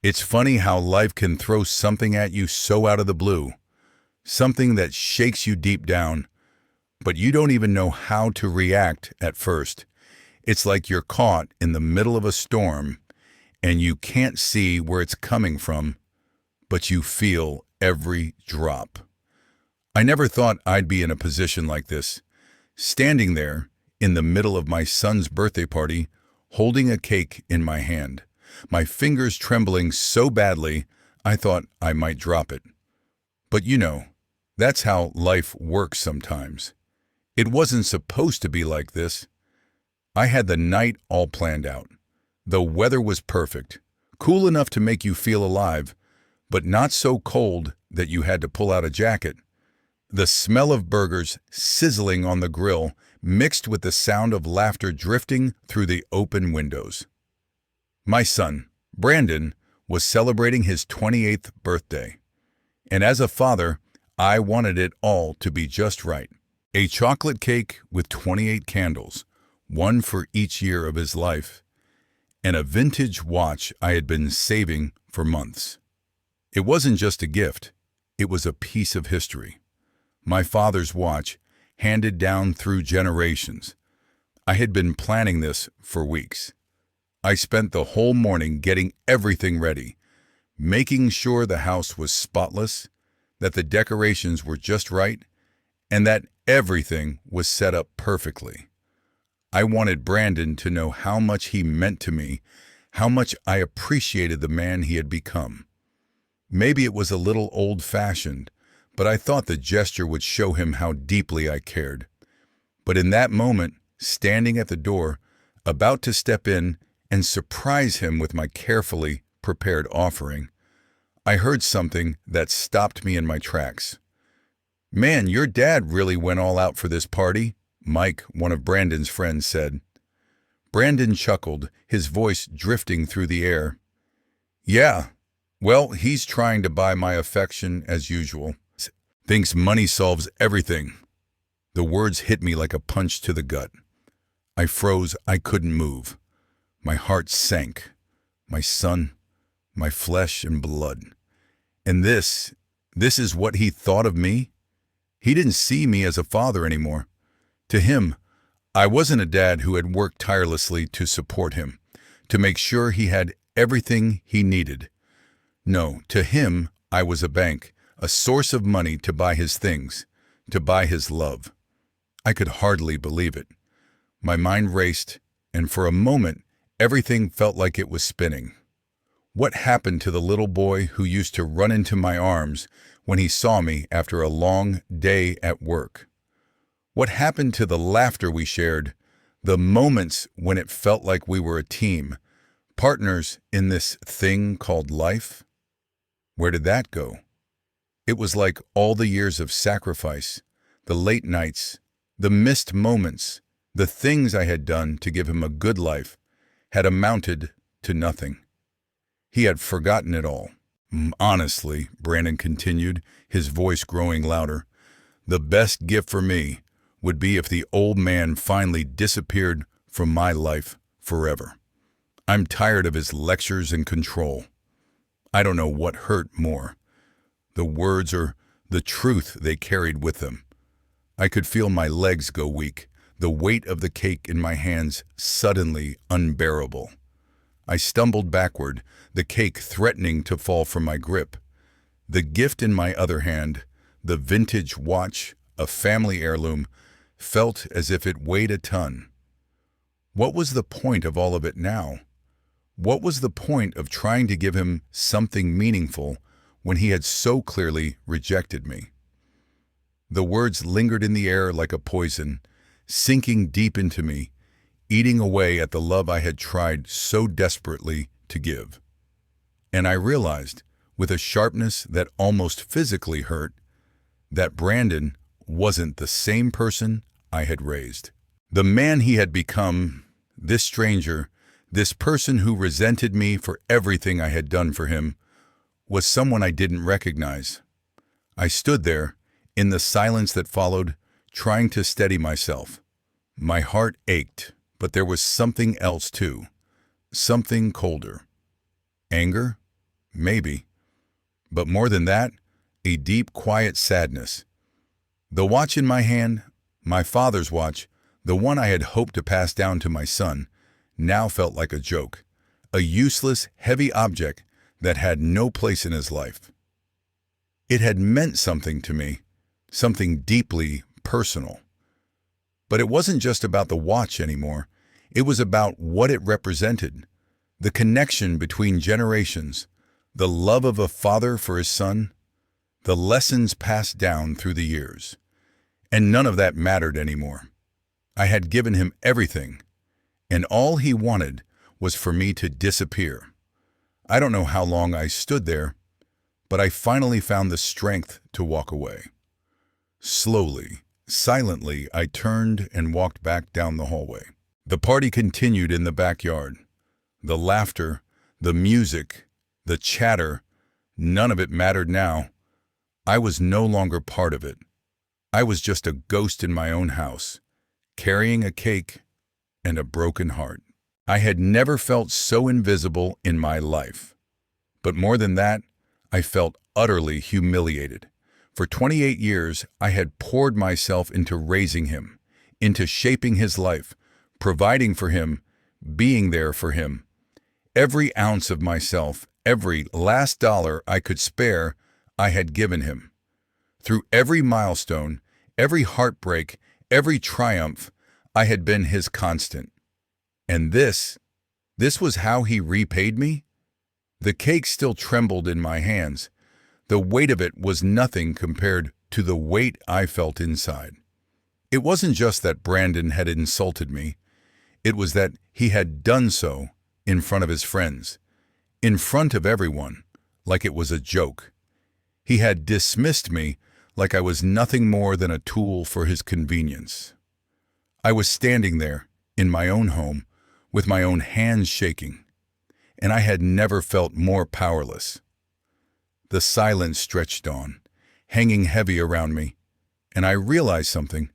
It's funny how life can throw something at you so out of the blue, something that shakes you deep down, but you don't even know how to react at first. It's like you're caught in the middle of a storm and you can't see where it's coming from, but you feel every drop. I never thought I'd be in a position like this, standing there in the middle of my son's birthday party, holding a cake in my hand, my fingers trembling so badly I thought I might drop it. But that's how life works sometimes. It wasn't supposed to be like this. I had the night all planned out. The weather was perfect, cool enough to make you feel alive, but not so cold that you had to pull out a jacket. The smell of burgers sizzling on the grill mixed with the sound of laughter drifting through the open windows. My son, Brandon, was celebrating his 28th birthday. And as a father, I wanted it all to be just right. A chocolate cake with 28 candles, one for each year of his life, and a vintage watch I had been saving for months. It wasn't just a gift, it was a piece of history. My father's watch, handed down through generations. I had been planning this for weeks. I spent the whole morning getting everything ready, making sure the house was spotless, that the decorations were just right, and that everything was set up perfectly. I wanted Brandon to know how much he meant to me, how much I appreciated the man he had become. Maybe it was a little old-fashioned, but I thought the gesture would show him how deeply I cared. But in that moment, standing at the door, about to step in and surprise him with my carefully prepared offering, I heard something that stopped me in my tracks. "Man, your dad really went all out for this party," Mike, one of Brandon's friends, said. Brandon chuckled, his voice drifting through the air. "Yeah, well, he's trying to buy my affection as usual. Thinks money solves everything." The words hit me like a punch to the gut. I froze, I couldn't move. My heart sank. My son, my flesh and blood. And this is what he thought of me? He didn't see me as a father anymore. To him, I wasn't a dad who had worked tirelessly to support him, to make sure he had everything he needed. No, to him, I was a bank, a source of money to buy his things, to buy his love. I could hardly believe it. My mind raced, and for a moment, everything felt like it was spinning. What happened to the little boy who used to run into my arms when he saw me after a long day at work? What happened to the laughter we shared, the moments when it felt like we were a team, partners in this thing called life? Where did that go? It was like all the years of sacrifice, the late nights, the missed moments, the things I had done to give him a good life, had amounted to nothing. He had forgotten it all. Honestly, Brandon continued, his voice growing louder, the best gift for me would be if the old man finally disappeared from my life forever. I'm tired of his lectures and control. I don't know what hurt more, the words or the truth they carried with them. I could feel my legs go weak, the weight of the cake in my hands suddenly unbearable. I stumbled backward, the cake threatening to fall from my grip. The gift in my other hand, the vintage watch, a family heirloom, felt as if it weighed a ton. What was the point of all of it now? What was the point of trying to give him something meaningful when he had so clearly rejected me? The words lingered in the air like a poison, sinking deep into me, eating away at the love I had tried so desperately to give. And I realized, with a sharpness that almost physically hurt, that Brandon wasn't the same person I had raised. The man he had become, this stranger, this person who resented me for everything I had done for him, was someone I didn't recognize. I stood there, in the silence that followed, trying to steady myself. My heart ached, but there was something else too, something colder. Anger? maybe. But more than that, a deep, quiet sadness. The watch in my hand, my father's watch, the one I had hoped to pass down to my son, now felt like a joke, a useless, heavy object that had no place in his life. It had meant something to me, something deeply personal. But it wasn't just about the watch anymore. It was about what it represented, the connection between generations, the love of a father for his son, the lessons passed down through the years. And none of that mattered anymore. I had given him everything, and all he wanted was for me to disappear. I don't know how long I stood there, but I finally found the strength to walk away. Slowly, silently, I turned and walked back down the hallway. The party continued in the backyard. The laughter, the music, the chatter, none of it mattered now. I was no longer part of it. I was just a ghost in my own house, carrying a cake and a broken heart. I had never felt so invisible in my life. But more than that, I felt utterly humiliated. For 28 years, I had poured myself into raising him, into shaping his life, providing for him, being there for him. Every ounce of myself, every last dollar I could spare, I had given him. Through every milestone, every heartbreak, every triumph, I had been his constant. And this was how he repaid me? The cake still trembled in my hands. The weight of it was nothing compared to the weight I felt inside. It wasn't just that Brandon had insulted me. It was that he had done so in front of his friends, in front of everyone, like it was a joke. He had dismissed me like I was nothing more than a tool for his convenience. I was standing there, in my own home, with my own hands shaking, and I had never felt more powerless. The silence stretched on, hanging heavy around me, and I realized something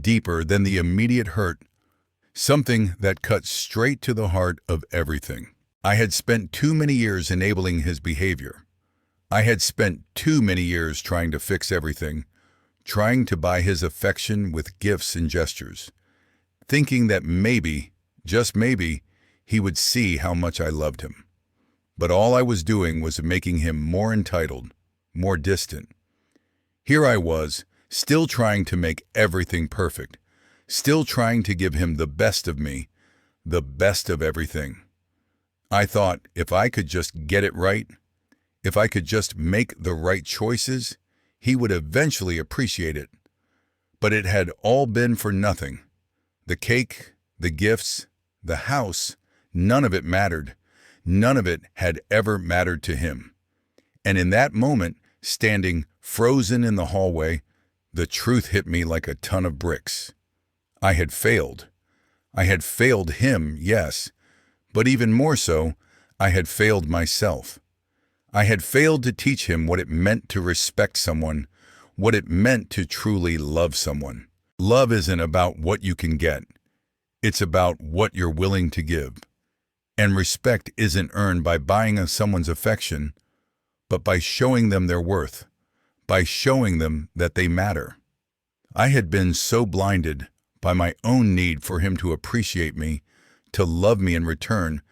deeper than the immediate hurt, something that cut straight to the heart of everything. I had spent too many years enabling his behavior. I had spent too many years trying to fix everything, trying to buy his affection with gifts and gestures, thinking that maybe, just maybe, he would see how much I loved him. But all I was doing was making him more entitled, more distant. Here I was, still trying to make everything perfect, still trying to give him the best of me, the best of everything. I thought if I could just get it right, if I could just make the right choices, he would eventually appreciate it. But it had all been for nothing. The cake, the gifts, the house, none of it mattered. None of it had ever mattered to him. And in that moment, standing frozen in the hallway, the truth hit me like a ton of bricks. I had failed. I had failed him, yes, but even more so, I had failed myself. I had failed to teach him what it meant to respect someone, what it meant to truly love someone. Love isn't about what you can get. It's about what you're willing to give. And respect isn't earned by buying someone's affection, but by showing them their worth, by showing them that they matter. I had been so blinded by my own need for him to appreciate me, to love me in return,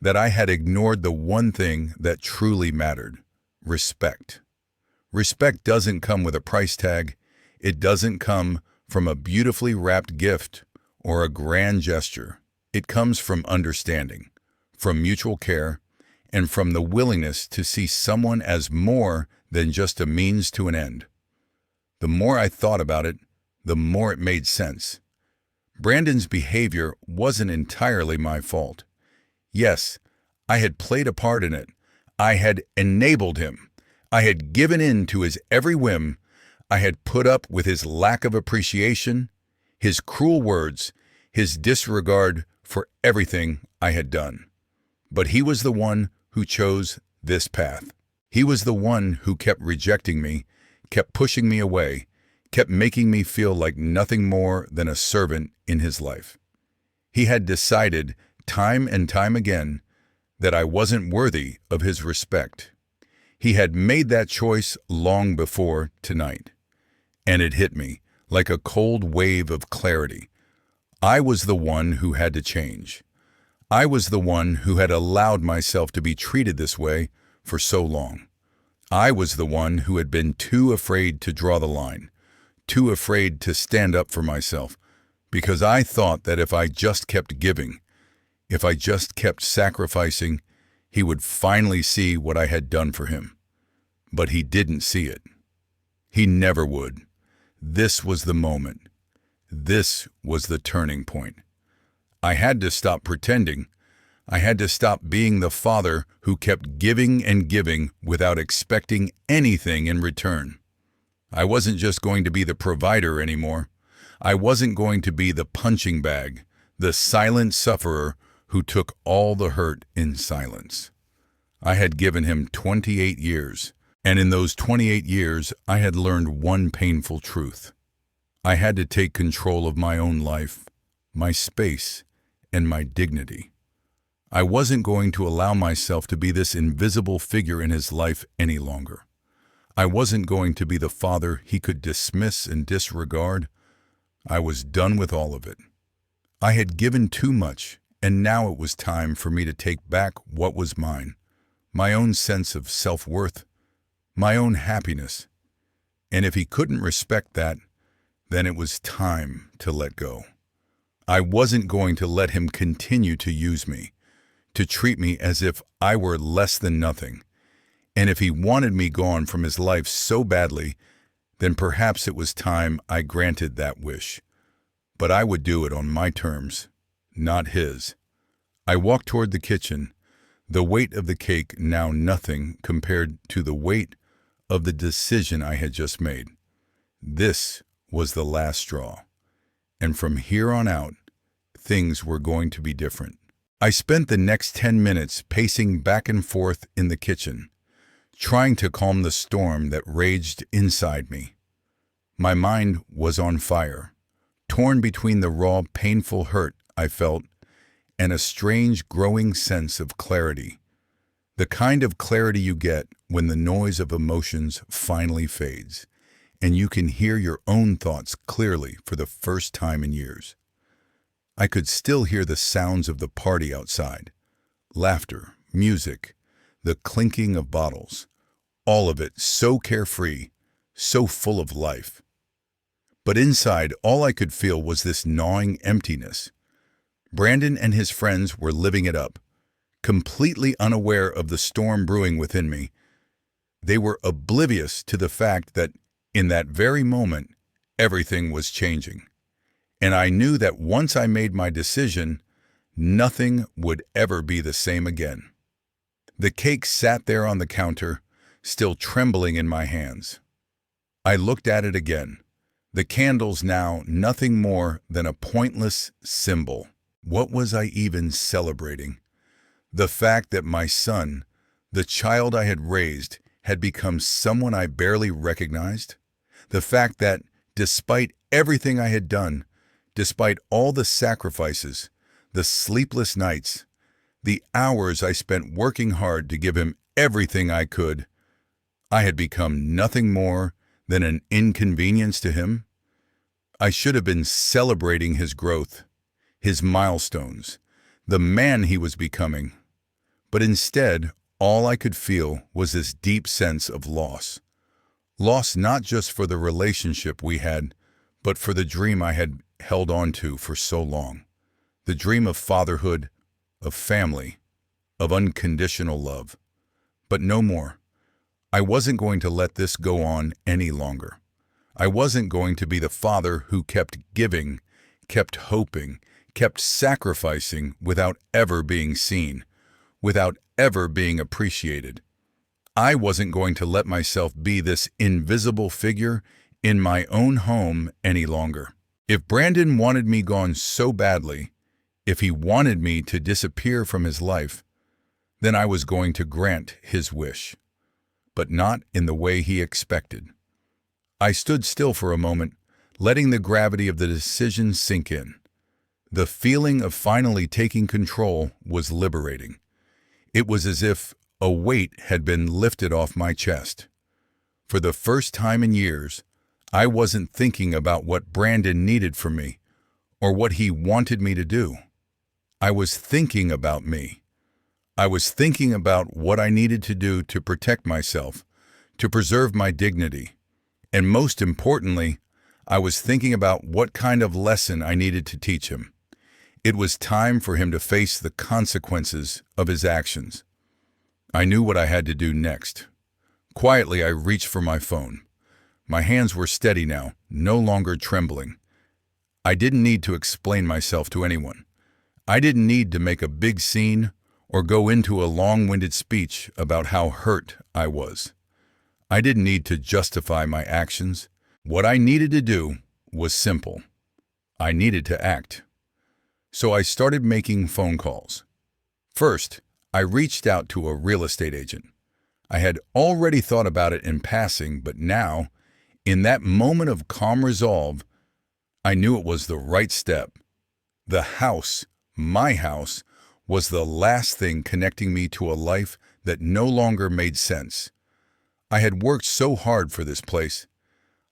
that I had ignored the one thing that truly mattered: respect. Respect doesn't come with a price tag. It doesn't come from a beautifully wrapped gift or a grand gesture. It comes from understanding, from mutual care, and from the willingness to see someone as more than just a means to an end. The more I thought about it, the more it made sense. Brandon's behavior wasn't entirely my fault. Yes, I had played a part in it. I had enabled him. I had given in to his every whim. I had put up with his lack of appreciation, his cruel words, his disregard for everything I had done. But he was the one who chose this path. He was the one who kept rejecting me, kept pushing me away, kept making me feel like nothing more than a servant in his life. He had decided, time and time again, that I wasn't worthy of his respect. He had made that choice long before tonight, and it hit me like a cold wave of clarity. I was the one who had to change. I was the one who had allowed myself to be treated this way for so long. I was the one who had been too afraid to draw the line, too afraid to stand up for myself, because I thought that if I just kept giving, if I just kept sacrificing, he would finally see what I had done for him. But he didn't see it. He never would. This was the moment. This was the turning point. I had to stop pretending. I had to stop being the father who kept giving and giving without expecting anything in return. I wasn't just going to be the provider anymore. I wasn't going to be the punching bag, the silent sufferer who took all the hurt in silence. I had given him 28 years, and in those 28 years, I had learned one painful truth. I had to take control of my own life, my space, and my dignity. I wasn't going to allow myself to be this invisible figure in his life any longer. I wasn't going to be the father he could dismiss and disregard. I was done with all of it. I had given too much, and now it was time for me to take back what was mine, my own sense of self-worth, my own happiness. And if he couldn't respect that, then it was time to let go. I wasn't going to let him continue to use me, to treat me as if I were less than nothing. And if he wanted me gone from his life so badly, then perhaps it was time I granted that wish. But I would do it on my terms, not his. I walked toward the kitchen, the weight of the cake now nothing compared to the weight of the decision I had just made. This was the last straw. And from here on out, things were going to be different. I spent the next 10 minutes pacing back and forth in the kitchen, trying to calm the storm that raged inside me. My mind was on fire, torn between the raw, painful hurt I felt and a strange, growing sense of clarity. The kind of clarity you get when the noise of emotions finally fades, and you can hear your own thoughts clearly for the first time in years. I could still hear the sounds of the party outside, laughter, music, the clinking of bottles, all of it so carefree, so full of life. But inside, all I could feel was this gnawing emptiness. Brandon and his friends were living it up, completely unaware of the storm brewing within me. They were oblivious to the fact that, in that very moment, everything was changing. And I knew that once I made my decision, nothing would ever be the same again. The cake sat there on the counter, still trembling in my hands. I looked at it again, the candles now nothing more than a pointless symbol. What was I even celebrating? The fact that my son, the child I had raised, had become someone I barely recognized? The fact that, despite everything I had done, despite all the sacrifices, the sleepless nights, the hours I spent working hard to give him everything I could, I had become nothing more than an inconvenience to him? I should have been celebrating his growth, his milestones, the man he was becoming. But instead, all I could feel was this deep sense of loss. Loss not just for the relationship we had, but for the dream I had held on to for so long. The dream of fatherhood, of family, of unconditional love. But no more. I wasn't going to let this go on any longer. I wasn't going to be the father who kept giving, kept hoping, kept sacrificing without ever being seen, without ever being appreciated. I wasn't going to let myself be this invisible figure in my own home any longer. If Brandon wanted me gone so badly, if he wanted me to disappear from his life, then I was going to grant his wish, but not in the way he expected. I stood still for a moment, letting the gravity of the decision sink in. The feeling of finally taking control was liberating. It was as if a weight had been lifted off my chest. For the first time in years, I wasn't thinking about what Brandon needed from me or what he wanted me to do. I was thinking about me. I was thinking about what I needed to do to protect myself, to preserve my dignity, and most importantly, I was thinking about what kind of lesson I needed to teach him. It was time for him to face the consequences of his actions. I knew what I had to do next. Quietly, I reached for my phone. My hands were steady now, no longer trembling. I didn't need to explain myself to anyone. I didn't need to make a big scene or go into a long-winded speech about how hurt I was. I didn't need to justify my actions. What I needed to do was simple. I needed to act. So I started making phone calls. First, I reached out to a real estate agent. I had already thought about it in passing, but now, in that moment of calm resolve, I knew it was the right step. The house, my house, was the last thing connecting me to a life that no longer made sense. I had worked so hard for this place.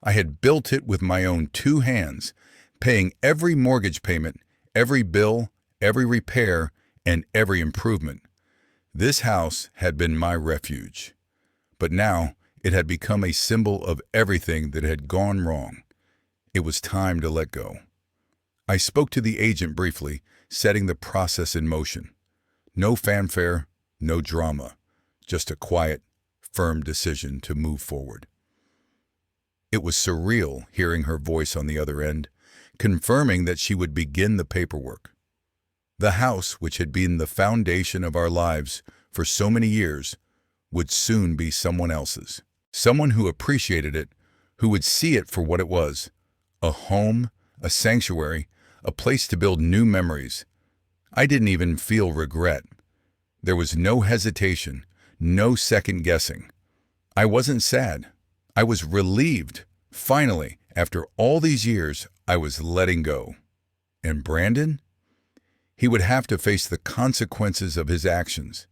I had built it with my own 2 hands, paying every mortgage payment, every bill, every repair, and every improvement. This house had been my refuge. But now it had become a symbol of everything that had gone wrong. It was time to let go. I spoke to the agent briefly, setting the process in motion. No fanfare, no drama, just a quiet, firm decision to move forward. It was surreal hearing her voice on the other end, confirming that she would begin the paperwork. The house, which had been the foundation of our lives for so many years, would soon be someone else's. Someone who appreciated it, who would see it for what it was, a home, a sanctuary, a place to build new memories. I didn't even feel regret. There was no hesitation, no second guessing. I wasn't sad. I was relieved. Finally, after all these years, I was letting go. And Brandon? He would have to face the consequences of his actions.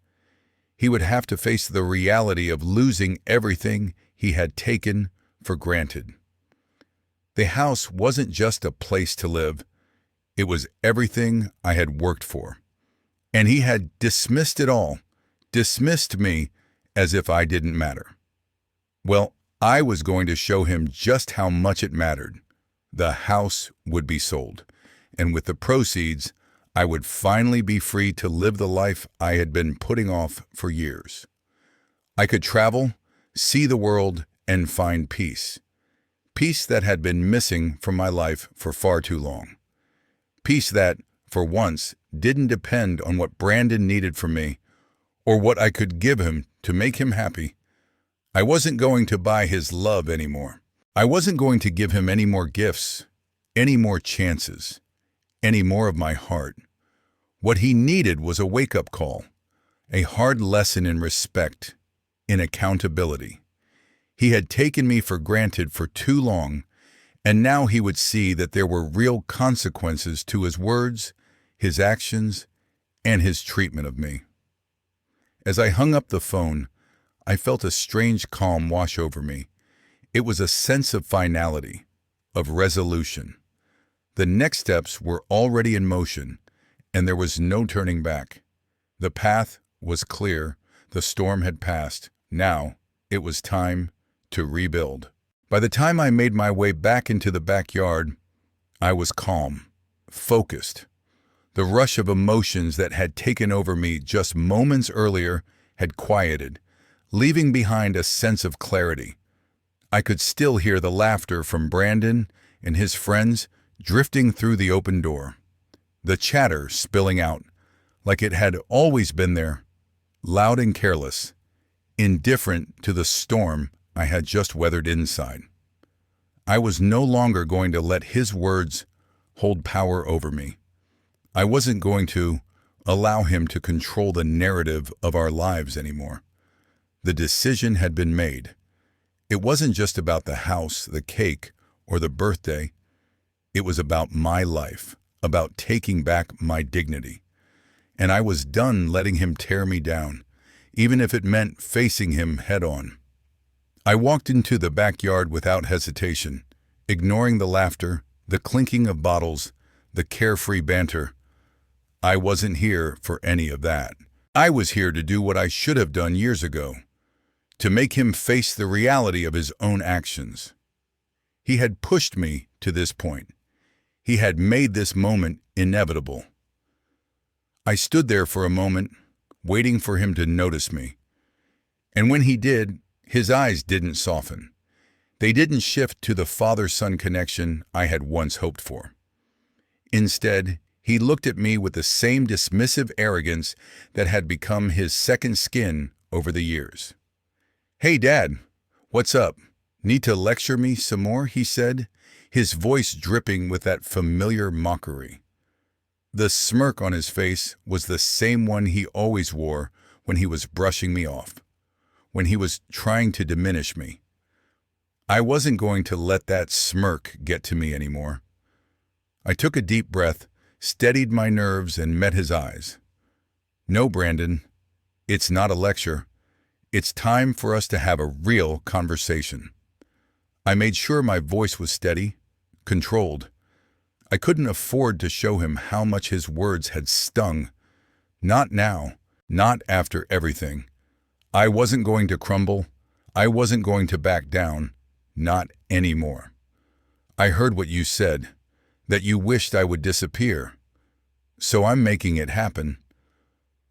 He would have to face the reality of losing everything he had taken for granted. The house wasn't just a place to live. It was everything I had worked for. And he had dismissed it all, dismissed me as if I didn't matter. Well, I was going to show him just how much it mattered. The house would be sold, and with the proceeds, I would finally be free to live the life I had been putting off for years. I could travel, see the world, and find peace. Peace that had been missing from my life for far too long. Peace that, for once, didn't depend on what Brandon needed from me or what I could give him to make him happy. I wasn't going to buy his love anymore. I wasn't going to give him any more gifts, any more chances, any more of my heart. What he needed was a wake-up call, a hard lesson in respect, in accountability. He had taken me for granted for too long, and now he would see that there were real consequences to his words, his actions, and his treatment of me. As I hung up the phone, I felt a strange calm wash over me. It was a sense of finality, of resolution. The next steps were already in motion, and there was no turning back. The path was clear, the storm had passed. Now it was time to rebuild. By the time I made my way back into the backyard, I was calm, focused. The rush of emotions that had taken over me just moments earlier had quieted, leaving behind a sense of clarity. I could still hear the laughter from Brandon and his friends drifting through the open door, the chatter spilling out like it had always been there, loud and careless, indifferent to the storm I had just weathered inside. I was no longer going to let his words hold power over me. I wasn't going to allow him to control the narrative of our lives anymore. The decision had been made. It wasn't just about the house, the cake, or the birthday. It was about my life, about taking back my dignity. and I was done letting him tear me down, even if it meant facing him head-on. I walked into the backyard without hesitation, ignoring the laughter, the clinking of bottles, the carefree banter. I wasn't here for any of that. I was here to do what I should have done years ago, to make him face the reality of his own actions. He had pushed me to this point. He had made this moment inevitable. I stood there for a moment, waiting for him to notice me. And when he did, his eyes didn't soften. They didn't shift to the father-son connection I had once hoped for. Instead, he looked at me with the same dismissive arrogance that had become his second skin over the years. "Hey, Dad, what's up? Need to lecture me some more?" he said, his voice dripping with that familiar mockery. The smirk on his face was the same one he always wore when he was brushing me off, when he was trying to diminish me. I wasn't going to let that smirk get to me anymore. I took a deep breath, steadied my nerves, and met his eyes. "No, Brandon, it's not a lecture. It's time for us to have a real conversation." I made sure my voice was steady, controlled. I couldn't afford to show him how much his words had stung. Not now, not after everything. I wasn't going to crumble. I wasn't going to back down. Not anymore. "I heard what you said, that you wished I would disappear. So I'm making it happen."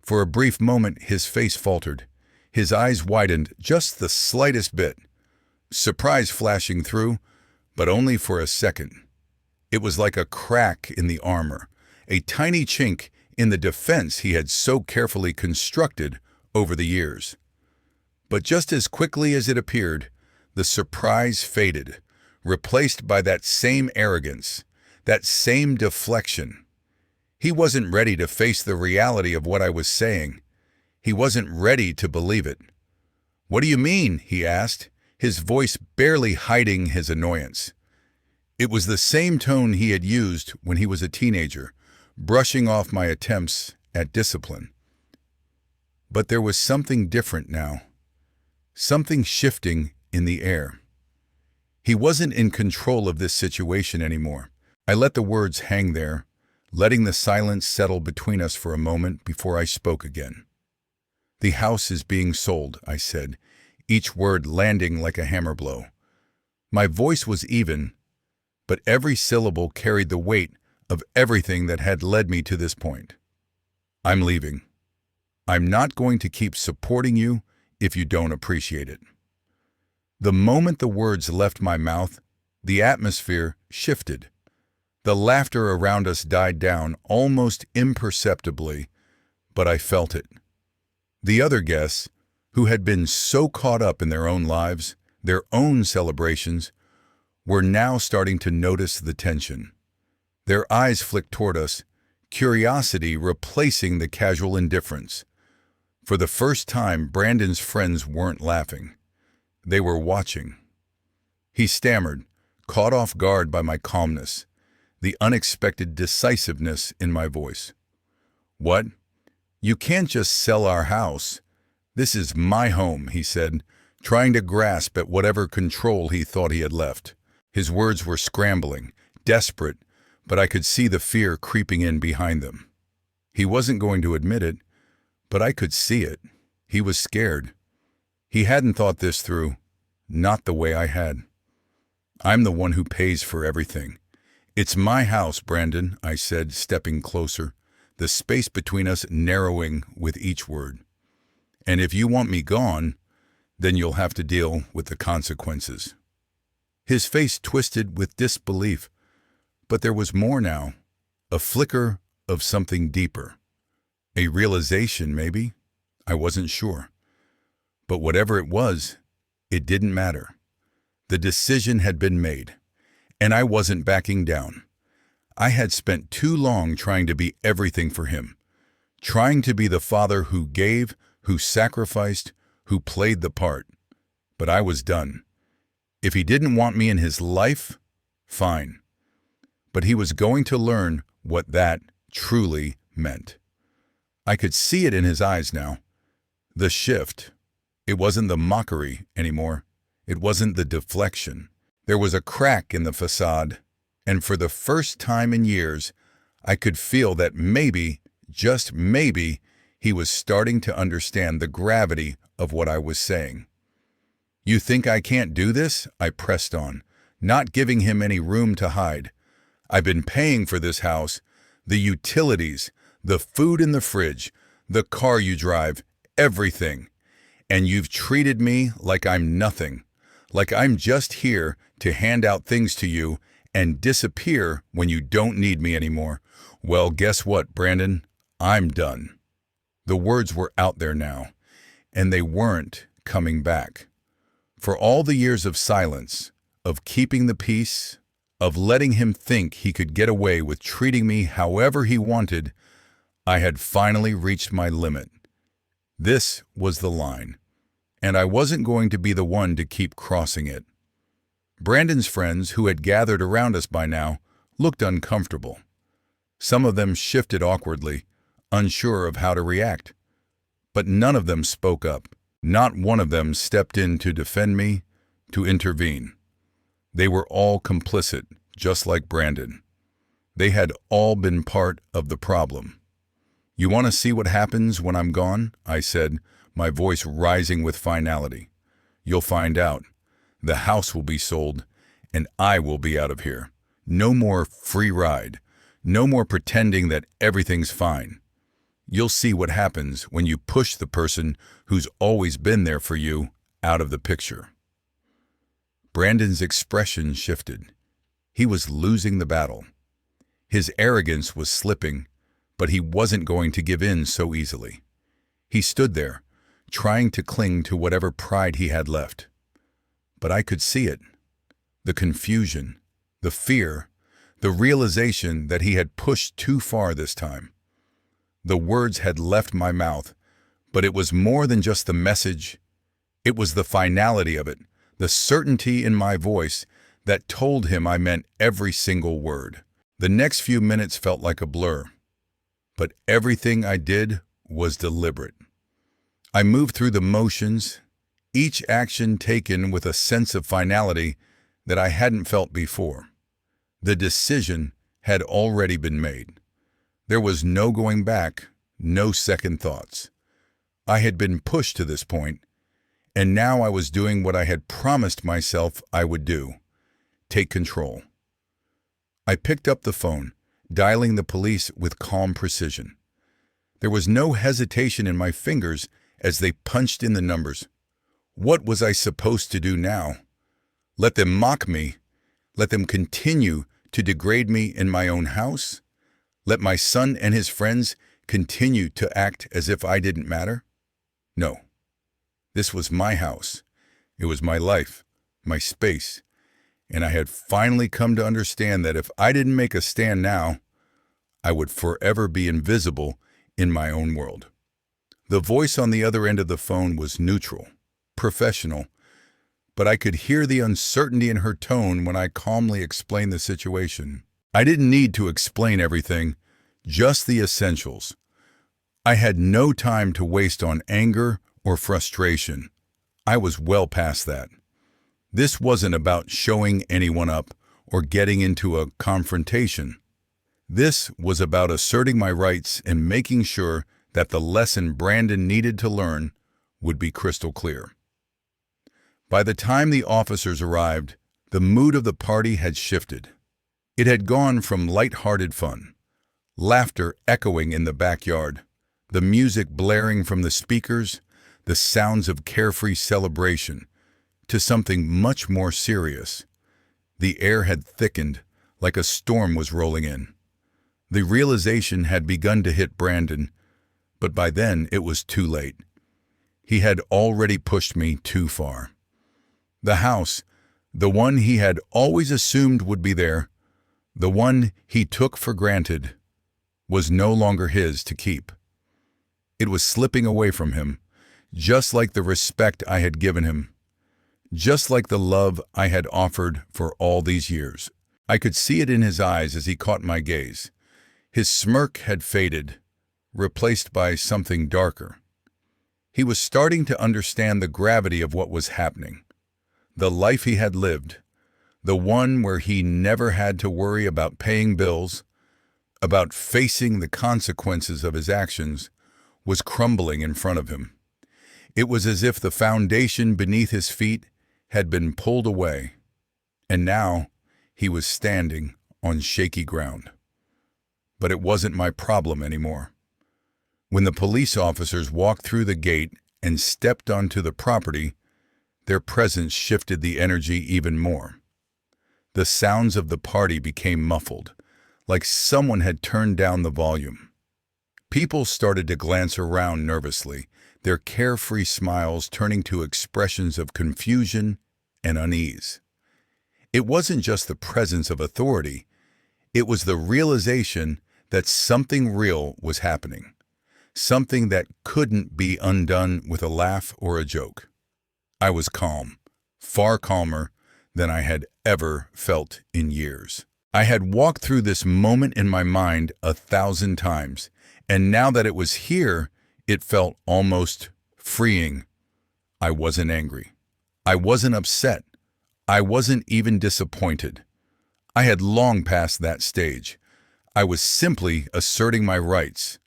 For a brief moment, his face faltered. His eyes widened just the slightest bit. Surprise flashing through, but only for a second. It was like a crack in the armor, a tiny chink in the defense he had so carefully constructed over the years. But just as quickly as it appeared, the surprise faded, replaced by that same arrogance, that same deflection. He wasn't ready to face the reality of what I was saying. He wasn't ready to believe it. "What do you mean?" he asked, his voice barely hiding his annoyance. It was the same tone he had used when he was a teenager, brushing off my attempts at discipline. But there was something different now, something shifting in the air. He wasn't in control of this situation anymore. I let the words hang there, letting the silence settle between us for a moment before I spoke again. "The house is being sold," I said, each word landing like a hammer blow. My voice was even, but every syllable carried the weight of everything that had led me to this point. "I'm leaving. I'm not going to keep supporting you if you don't appreciate it." The moment the words left my mouth, the atmosphere shifted. The laughter around us died down almost imperceptibly, but I felt it. The other guests, who had been so caught up in their own lives, their own celebrations, were now starting to notice the tension. Their eyes flicked toward us, curiosity replacing the casual indifference. For the first time, Brandon's friends weren't laughing. They were watching. He stammered, caught off guard by my calmness, the unexpected decisiveness in my voice. "What? You can't just sell our house. This is my home," he said, trying to grasp at whatever control he thought he had left. His words were scrambling, desperate, but I could see the fear creeping in behind them. He wasn't going to admit it, but I could see it. He was scared. He hadn't thought this through, not the way I had. "I'm the one who pays for everything. It's my house, Brandon," I said, stepping closer, the space between us narrowing with each word. "And if you want me gone, then you'll have to deal with the consequences." His face twisted with disbelief, but there was more now, a flicker of something deeper. A realization, maybe? I wasn't sure. But whatever it was, it didn't matter. The decision had been made, and I wasn't backing down. I had spent too long trying to be everything for him, trying to be the father who gave, who sacrificed, who played the part. But I was done. If he didn't want me in his life, fine. But he was going to learn what that truly meant. I could see it in his eyes now. The shift. It wasn't the mockery anymore. It wasn't the deflection. There was a crack in the facade, and for the first time in years, I could feel that maybe, just maybe, he was starting to understand the gravity of what I was saying. "You think I can't do this?" I pressed on, not giving him any room to hide. "I've been paying for this house, the utilities, the food in the fridge, the car you drive, everything. And you've treated me like I'm nothing, like I'm just here to hand out things to you and disappear when you don't need me anymore. Well, guess what, Brandon? I'm done." The words were out there now, and they weren't coming back. For all the years of silence, of keeping the peace, of letting him think he could get away with treating me however he wanted, I had finally reached my limit. This was the line, and I wasn't going to be the one to keep crossing it. Brandon's friends, who had gathered around us by now, looked uncomfortable. Some of them shifted awkwardly, unsure of how to react. But none of them spoke up. Not one of them stepped in to defend me, to intervene. They were all complicit, just like Brandon. They had all been part of the problem. "You want to see what happens when I'm gone?" I said, my voice rising with finality. "You'll find out. The house will be sold, and I will be out of here. No more free ride. No more pretending that everything's fine. You'll see what happens when you push the person who's always been there for you out of the picture." Brandon's expression shifted. He was losing the battle. His arrogance was slipping, but he wasn't going to give in so easily. He stood there, trying to cling to whatever pride he had left. But I could see it. The confusion, the fear, the realization that he had pushed too far this time. The words had left my mouth, but it was more than just the message. It was the finality of it, the certainty in my voice that told him I meant every single word. The next few minutes felt like a blur, but everything I did was deliberate. I moved through the motions, each action taken with a sense of finality that I hadn't felt before. The decision had already been made. There was no going back, no second thoughts. I had been pushed to this point, and now I was doing what I had promised myself I would do: take control. I picked up the phone, dialing the police with calm precision. There was no hesitation in my fingers as they punched in the numbers. What was I supposed to do now? Let them mock me? Let them continue to degrade me in my own house? Let my son and his friends continue to act as if I didn't matter? No. This was my house. It was my life, my space, and I had finally come to understand that if I didn't make a stand now, I would forever be invisible in my own world. The voice on the other end of the phone was neutral, professional, but I could hear the uncertainty in her tone when I calmly explained the situation. I didn't need to explain everything, just the essentials. I had no time to waste on anger or frustration. I was well past that. This wasn't about showing anyone up or getting into a confrontation. This was about asserting my rights and making sure that the lesson Brandon needed to learn would be crystal clear. By the time the officers arrived, the mood of the party had shifted. It had gone from light-hearted fun, laughter echoing in the backyard, the music blaring from the speakers, the sounds of carefree celebration, to something much more serious. The air had thickened, like a storm was rolling in. The realization had begun to hit Brandon, but by then it was too late. He had already pushed me too far. The house, the one he had always assumed would be there, the one he took for granted, was no longer his to keep. It was slipping away from him, just like the respect I had given him, just like the love I had offered for all these years. I could see it in his eyes as he caught my gaze. His smirk had faded, replaced by something darker. He was starting to understand the gravity of what was happening. The life he had lived, the one where he never had to worry about paying bills, about facing the consequences of his actions, was crumbling in front of him. It was as if the foundation beneath his feet had been pulled away, and now he was standing on shaky ground. But it wasn't my problem anymore. When the police officers walked through the gate and stepped onto the property, their presence shifted the energy even more. The sounds of the party became muffled, like someone had turned down the volume. People started to glance around nervously, their carefree smiles turning to expressions of confusion and unease. It wasn't just the presence of authority, it was the realization that something real was happening, something that couldn't be undone with a laugh or a joke. I was calm, far calmer than I had ever felt in years. I had walked through this moment in my mind 1,000 times, and now that it was here, it felt almost freeing. I wasn't angry. I wasn't upset. I wasn't even disappointed. I had long passed that stage. I was simply asserting my rights.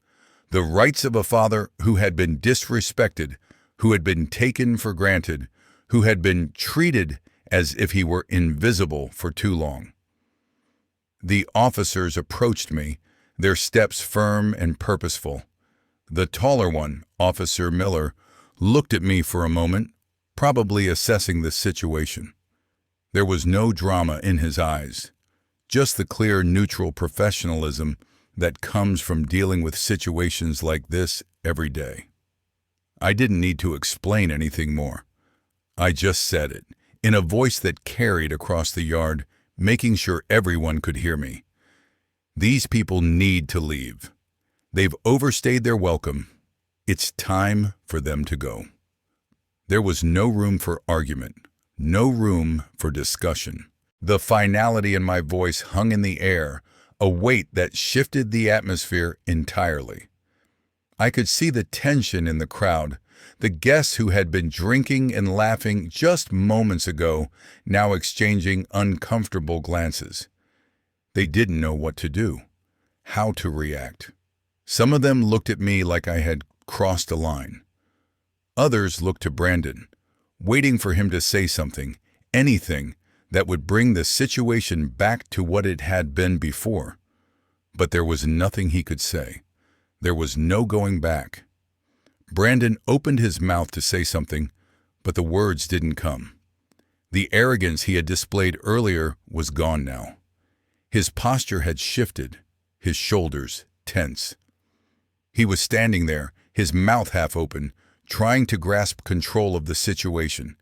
The rights of a father who had been disrespected, who had been taken for granted, who had been treated as if he were invisible for too long. The officers approached me, their steps firm and purposeful. The taller one, Officer Miller, looked at me for a moment, probably assessing the situation. There was no drama in his eyes, just the clear, neutral professionalism that comes from dealing with situations like this every day. I didn't need to explain anything more. I just said it, in a voice that carried across the yard, making sure everyone could hear me. These people need to leave. They've overstayed their welcome. It's time for them to go. There was no room for argument, no room for discussion. The finality in my voice hung in the air, a weight that shifted the atmosphere entirely. I could see the tension in the crowd, the guests who had been drinking and laughing just moments ago, now exchanging uncomfortable glances. They didn't know what to do, how to react. Some of them looked at me like I had crossed a line. Others looked to Brandon, waiting for him to say something, anything that would bring the situation back to what it had been before. But there was nothing he could say. There was no going back. Brandon opened his mouth to say something, but the words didn't come. The arrogance he had displayed earlier was gone now. His posture had shifted, his shoulders tense. He was standing there, his mouth half open, trying to grasp control of the situation.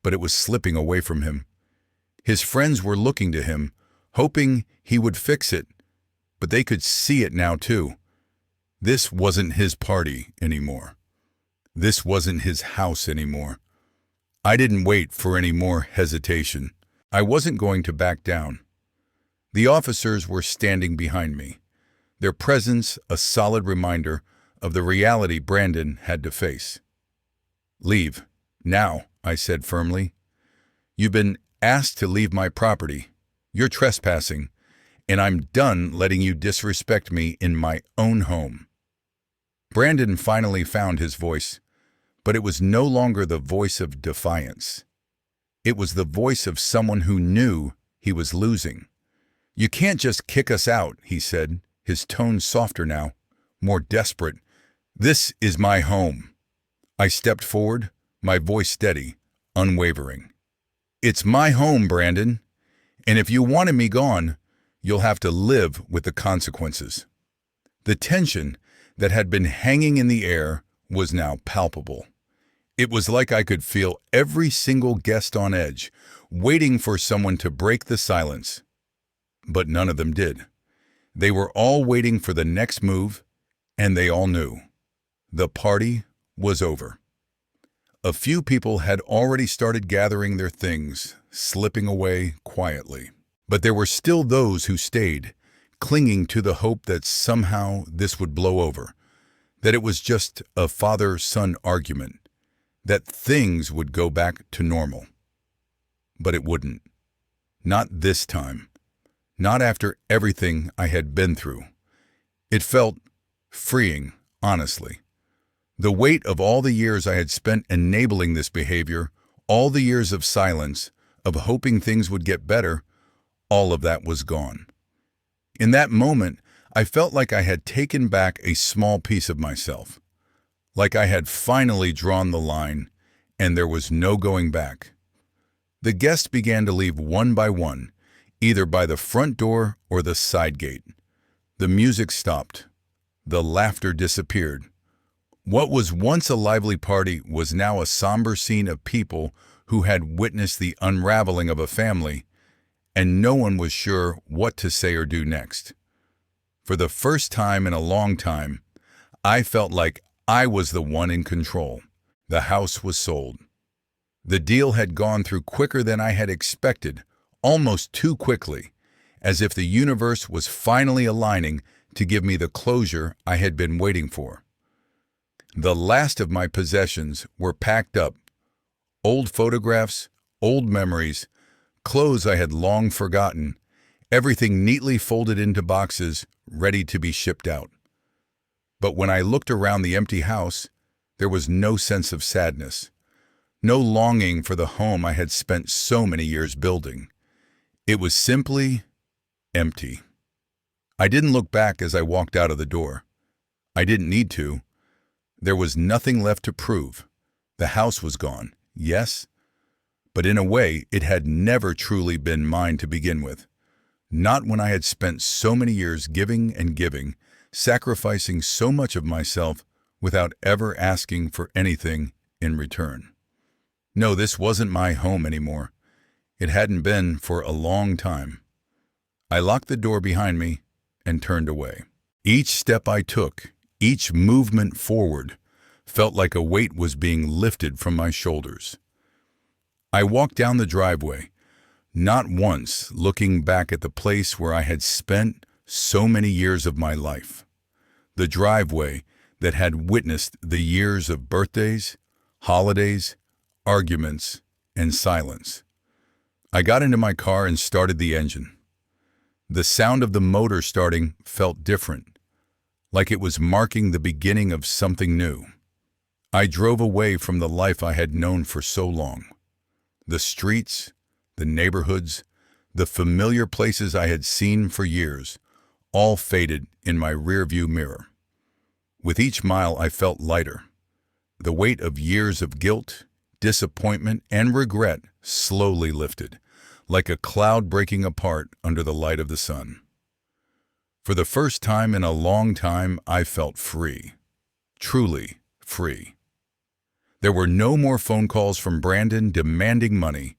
But it was slipping away from him. His friends were looking to him, hoping he would fix it, but they could see it now too. This wasn't his party anymore. This wasn't his house anymore. I didn't wait for any more hesitation. I wasn't going to back down. The officers were standing behind me, their presence a solid reminder of the reality Brandon had to face. "Leave, now," I said firmly. "You've been asked to leave my property. You're trespassing, and I'm done letting you disrespect me in my own home." Brandon finally found his voice, but it was no longer the voice of defiance. It was the voice of someone who knew he was losing. "You can't just kick us out," he said, his tone softer now, more desperate. "This is my home." I stepped forward, my voice steady, unwavering. "It's my home, Brandon, and if you wanted me gone, you'll have to live with the consequences." The tension that had been hanging in the air was now palpable. It was like I could feel every single guest on edge, waiting for someone to break the silence. But none of them did. They were all waiting for the next move, and they all knew. The party was over. A few people had already started gathering their things, slipping away quietly. But there were still those who stayed, clinging to the hope that somehow this would blow over, that it was just a father-son argument, that things would go back to normal. But it wouldn't. Not this time. Not after everything I had been through. It felt freeing, honestly. The weight of all the years I had spent enabling this behavior, all the years of silence, of hoping things would get better, all of that was gone. In that moment, I felt like I had taken back a small piece of myself. Like I had finally drawn the line, and there was no going back. The guests began to leave one by one, either by the front door or the side gate. The music stopped. The laughter disappeared. What was once a lively party was now a somber scene of people who had witnessed the unraveling of a family, and no one was sure what to say or do next. For the first time in a long time, I felt like I was the one in control. The house was sold. The deal had gone through quicker than I had expected, almost too quickly, as if the universe was finally aligning to give me the closure I had been waiting for. The last of my possessions were packed up. Old photographs, old memories, clothes I had long forgotten, everything neatly folded into boxes, ready to be shipped out. But when I looked around the empty house, there was no sense of sadness, no longing for the home I had spent so many years building. It was simply empty. I didn't look back as I walked out of the door. I didn't need to. There was nothing left to prove. The house was gone, yes, but in a way it had never truly been mine to begin with. Not when I had spent so many years giving and giving, sacrificing so much of myself without ever asking for anything in return. No, this wasn't my home anymore. It hadn't been for a long time. I locked the door behind me and turned away. Each step I took, each movement forward, felt like a weight was being lifted from my shoulders. I walked down the driveway, not once looking back at the place where I had spent so many years of my life. The driveway that had witnessed the years of birthdays, holidays, arguments, and silence. I got into my car and started the engine. The sound of the motor starting felt different, like it was marking the beginning of something new. I drove away from the life I had known for so long. The streets, the neighborhoods, the familiar places I had seen for years, all faded in my rearview mirror. With each mile I felt lighter. The weight of years of guilt, disappointment, and regret slowly lifted, like a cloud breaking apart under the light of the sun. For the first time in a long time, I felt free. Truly free. There were no more phone calls from Brandon demanding money,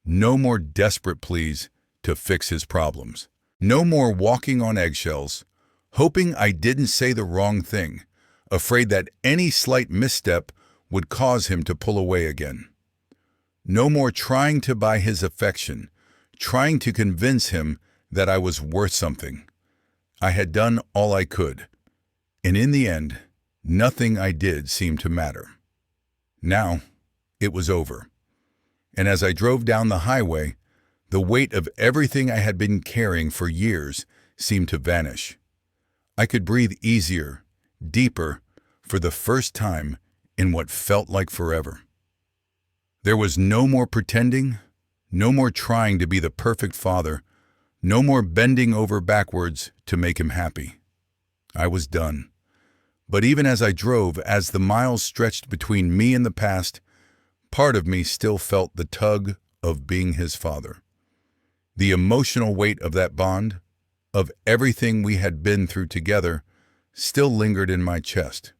no more desperate pleas to fix his problems, no more walking on eggshells, hoping I didn't say the wrong thing, afraid that any slight misstep would cause him to pull away again. No more trying to buy his affection, trying to convince him that I was worth something. I had done all I could, and in the end, nothing I did seemed to matter. Now, it was over. And as I drove down the highway, the weight of everything I had been carrying for years seemed to vanish. I could breathe easier, deeper, for the first time in what felt like forever. There was no more pretending, no more trying to be the perfect father, no more bending over backwards to make him happy. I was done. But even as I drove, as the miles stretched between me and the past, part of me still felt the tug of being his father. The emotional weight of that bond, of everything we had been through together, still lingered in my chest.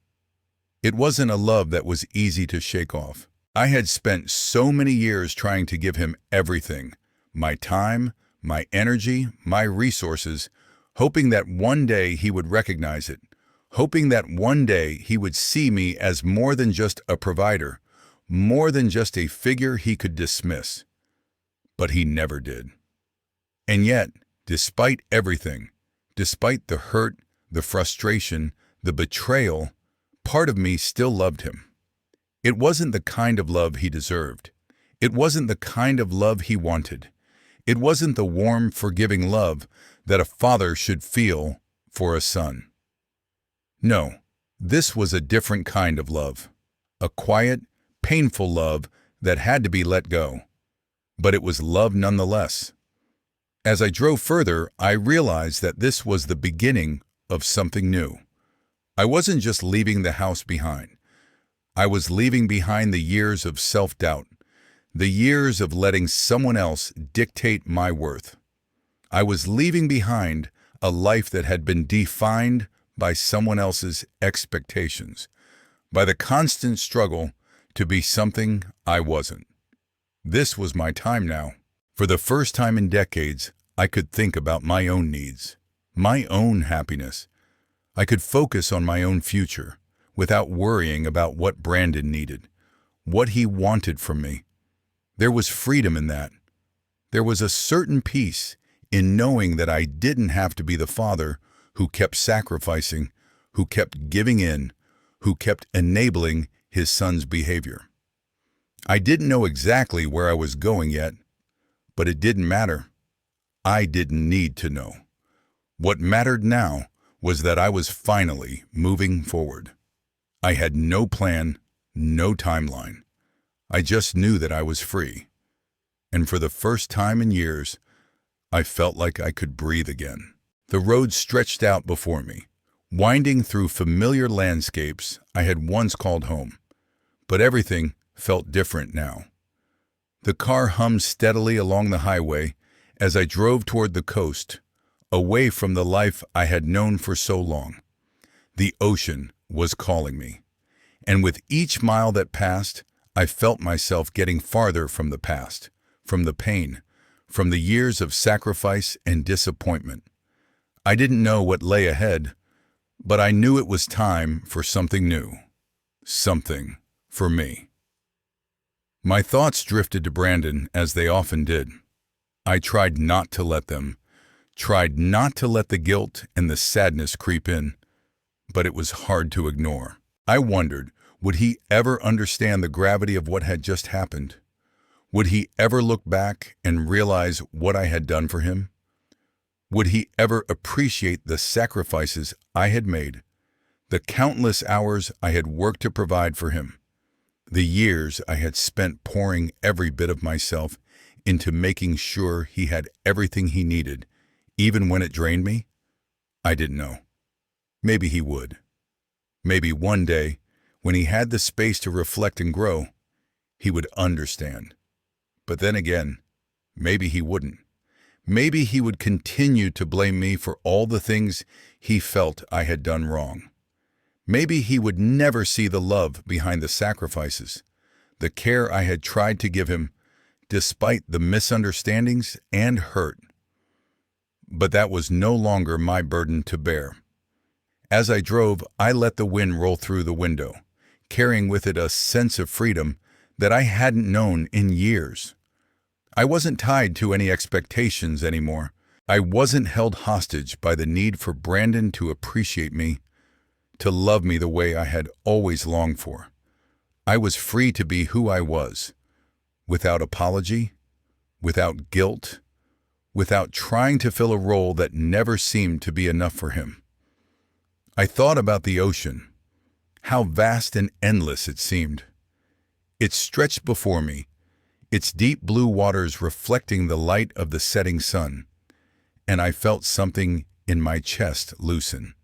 It wasn't a love that was easy to shake off. I had spent so many years trying to give him everything, my time, my energy, my resources, hoping that one day he would recognize it, hoping that one day he would see me as more than just a provider, more than just a figure he could dismiss. But he never did. And yet, despite everything, despite the hurt, the frustration, the betrayal, part of me still loved him. It wasn't the kind of love he deserved. It wasn't the kind of love he wanted. It wasn't the warm, forgiving love that a father should feel for a son. No, this was a different kind of love. A quiet, painful love that had to be let go. But it was love nonetheless. As I drove further, I realized that this was the beginning of something new. I wasn't just leaving the house behind. I was leaving behind the years of self-doubt, the years of letting someone else dictate my worth. I was leaving behind a life that had been defined by someone else's expectations, by the constant struggle to be something I wasn't. This was my time now. For the first time in decades, I could think about my own needs, my own happiness. I could focus on my own future without worrying about what Brandon needed, what he wanted from me. There was freedom in that. There was a certain peace in knowing that I didn't have to be the father who kept sacrificing, who kept giving in, who kept enabling his son's behavior. I didn't know exactly where I was going yet, but it didn't matter. I didn't need to know. What mattered now was that I was finally moving forward. I had no plan, no timeline. I just knew that I was free. And for the first time in years, I felt like I could breathe again. The road stretched out before me, winding through familiar landscapes I had once called home. But everything felt different now. The car hummed steadily along the highway as I drove toward the coast, away from the life I had known for so long. The ocean was calling me, and with each mile that passed, I felt myself getting farther from the past, from the pain, from the years of sacrifice and disappointment. I didn't know what lay ahead, but I knew it was time for something new, something for me. My thoughts drifted to Brandon as they often did. I tried not to let them, tried not to let the guilt and the sadness creep in, but it was hard to ignore. I wondered, would he ever understand the gravity of what had just happened? Would he ever look back and realize what I had done for him? Would he ever appreciate the sacrifices I had made, the countless hours I had worked to provide for him, the years I had spent pouring every bit of myself into making sure he had everything he needed, even when it drained me? I didn't know. Maybe he would. Maybe one day, when he had the space to reflect and grow, he would understand. But then again, maybe he wouldn't. Maybe he would continue to blame me for all the things he felt I had done wrong. Maybe he would never see the love behind the sacrifices, the care I had tried to give him, despite the misunderstandings and hurt. But that was no longer my burden to bear. As I drove, I let the wind roll through the window, carrying with it a sense of freedom that I hadn't known in years. I wasn't tied to any expectations anymore. I wasn't held hostage by the need for Brandon to appreciate me, to love me the way I had always longed for. I was free to be who I was, without apology, without guilt, without trying to fill a role that never seemed to be enough for him. I thought about the ocean, how vast and endless it seemed. It stretched before me, its deep blue waters reflecting the light of the setting sun, and I felt something in my chest loosen.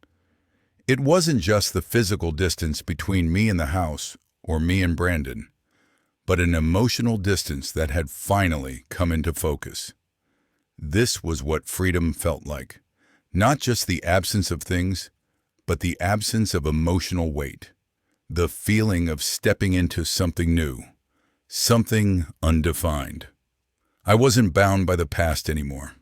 It wasn't just the physical distance between me and the house, or me and Brandon, but an emotional distance that had finally come into focus. This was what freedom felt like, not just the absence of things, but the absence of emotional weight, the feeling of stepping into something new, something undefined. I wasn't bound by the past anymore.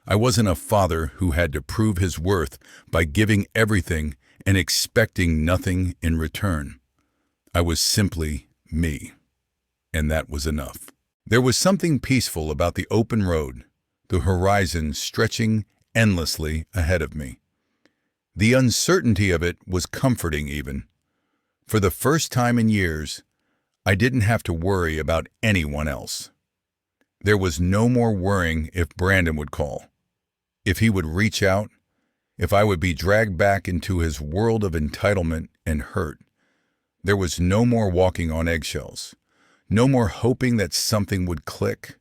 I wasn't a father who had to prove his worth by giving everything and expecting nothing in return. I was simply me, and that was enough. There was something peaceful about the open road, the horizon stretching endlessly ahead of me. The uncertainty of it was comforting even. For the first time in years, I didn't have to worry about anyone else. There was no more worrying if Brandon would call, if he would reach out, if I would be dragged back into his world of entitlement and hurt. There was no more walking on eggshells, no more hoping that something would click,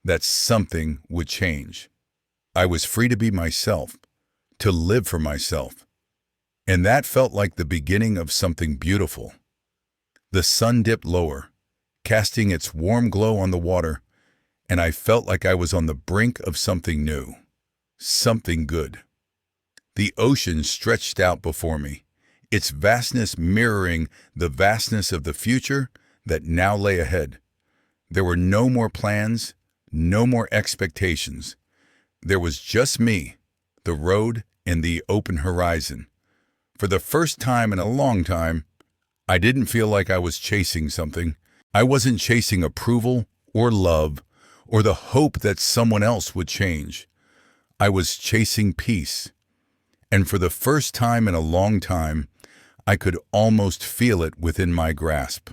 that something would change. I was free to be myself, to live for myself. And that felt like the beginning of something beautiful. The sun dipped lower, casting its warm glow on the water, and I felt like I was on the brink of something new, something good. The ocean stretched out before me, its vastness mirroring the vastness of the future that now lay ahead. There were no more plans, no more expectations. There was just me, the road, and the open horizon. For the first time in a long time, I didn't feel like I was chasing something. I wasn't chasing approval or love or the hope that someone else would change. I was chasing peace. And for the first time in a long time, I could almost feel it within my grasp.